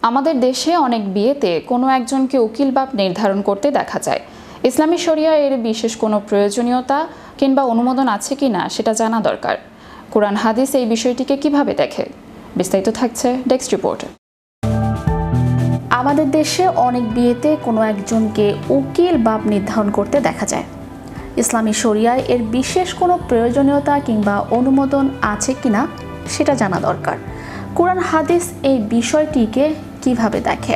আমাদের দেশে অনেক বিয়েতে কোনো একজনকে উকিল বাপ নির্ধারণ করতে দেখা যায়। ইসলামী শরিয়া এর বিশেষ কোনো প্রয়োজনীয়তা কিংবা অনুমোদন আছে কিনা সেটা জানা দরকার। কোরআন হাদিস এই বিষয়টিকে কিভাবে দেখে, বিস্তারিত থাকছে ডেস্ক রিপোর্টে। আমাদের দেশে অনেক বিয়েতে কোনো একজনকে উকিল বাপ নির্ধারণ করতে দেখা যায়। ইসলামী শরিয়ায় এর বিশেষ কোনো প্রয়োজনীয়তা কিংবা অনুমোদন আছে কিনা সেটা জানা দরকার। কোরআন হাদিস এই বিষয়টিকে কিভাবে দেখে।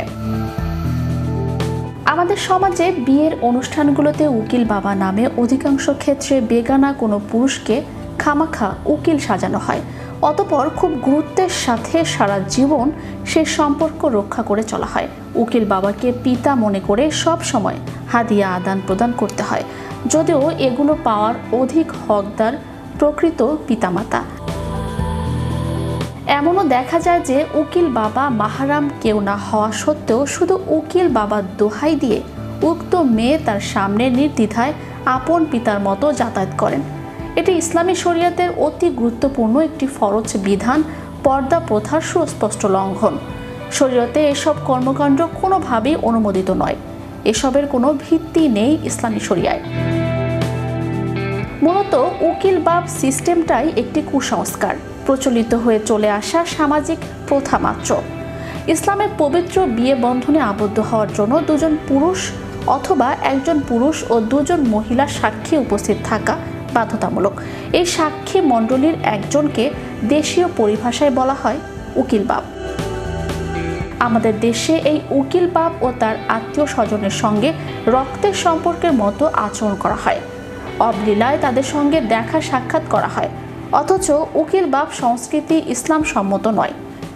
আমাদের সমাজে বিয়ের অনুষ্ঠানগুলোতে উকিল বাবা নামে অধিকাংশ ক্ষেত্রে বেগানা কোনো পুরুষকে খামাখা উকিল সাজানো হয়। অতঃপর খুব গুরুত্বের সাথে সারা জীবন সে সম্পর্ক রক্ষা করে চলা হয়। উকিল বাবাকে পিতা মনে করে সব সময় হাদিয়া আদান প্রদান করতে হয়, যদিও এগুলো পাওয়ার অধিক হকদার প্রকৃত পিতামাতা। এমনও দেখা যায় যে উকিল বাবা মাহারাম কেউ না হওয়া সত্ত্বেও শুধু উকিল বাবার দোহাই দিয়ে উক্ত মেয়ে তার সামনে নির্দ্বিধায় আপন পিতার মতো যাতায়াত করেন। এটি ইসলামী শরিয়াতের অতি গুরুত্বপূর্ণ একটি ফরজ বিধান, পর্দা প্রথার সুস্পষ্ট লঙ্ঘন। শরিয়তে এসব কর্মকাণ্ড কোনোভাবেই অনুমোদিত নয়। এসবের কোনো ভিত্তি নেই ইসলামী শরিয়ায়। মূলত উকিল বাপ সিস্টেমটাই একটি কুসংস্কার, প্রচলিত হয়ে চলে আসা সামাজিক প্রথা মাত্র। ইসলামের পবিত্র বিয়ে বন্ধনে আবদ্ধ হওয়ার জন্য দুজন পুরুষ অথবা একজন পুরুষ ও দুজন মহিলা সাক্ষী উপস্থিত থাকা বাধ্যতামূলক। এই সাক্ষী মণ্ডলীর একজনকে দেশীয় পরিভাষায় বলা হয় উকিল বাপ। আমাদের দেশে এই উকিল বাপ ও তার আত্মীয় স্বজনের সঙ্গে রক্তের সম্পর্কের মতো আচরণ করা হয়। অবলীলায় তাদের সঙ্গে দেখা সাক্ষাৎ করা হয়। অথচ উকিল বাপ সংস্কৃতি ইসলাম সম্মত নয়।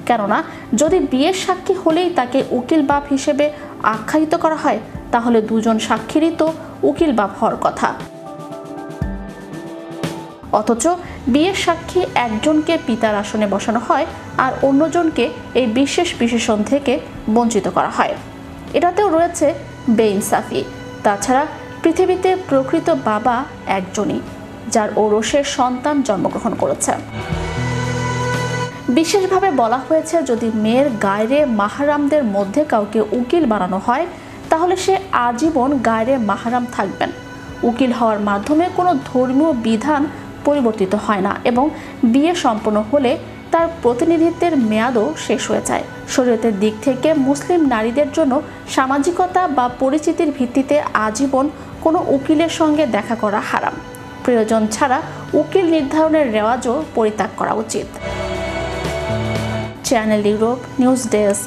কেননা যদি বিয়ের সাক্ষী হলেই তাকে উকিল বাপ হিসেবে আখ্যায়িত করা হয়, তাহলে দুজন সাক্ষীরই তো উকিল বাপ হওয়ার কথা। অথচ বিয়ের সাক্ষী একজনকে পিতার আসনে বসানো হয় আর অন্যজনকে এই বিশেষ বিশেষণ থেকে বঞ্চিত করা হয়। এটাতেও রয়েছে বেইনসাফি। তাছাড়া পৃথিবীতে প্রকৃত বাবা একজনই, যার ঔরসের সন্তান জন্মগ্রহণ করেছে। বিশেষভাবে বলা হয়েছে, যদি মেয়ের গায়রে মাহারামদের মধ্যে কাউকে উকিল বানানো হয়, তাহলে সে আজীবন গায়রে মাহারাম থাকবেন। উকিল হওয়ার মাধ্যমে কোনো ধর্মীয় বিধান পরিবর্তিত হয় না এবং বিয়ে সম্পন্ন হলে তার প্রতিনিধিত্বের মেয়াদও শেষ হয়ে যায়। শরীয়তের দিক থেকে মুসলিম নারীদের জন্য সামাজিকতা বা পরিচিতির ভিত্তিতে আজীবন কোনো উকিলের সঙ্গে দেখা করা হারাম। প্রয়োজন ছাড়া উকিল নির্ধারণের রেওয়াজও পরিত্যাগ করা উচিত। Channel Europe news desk.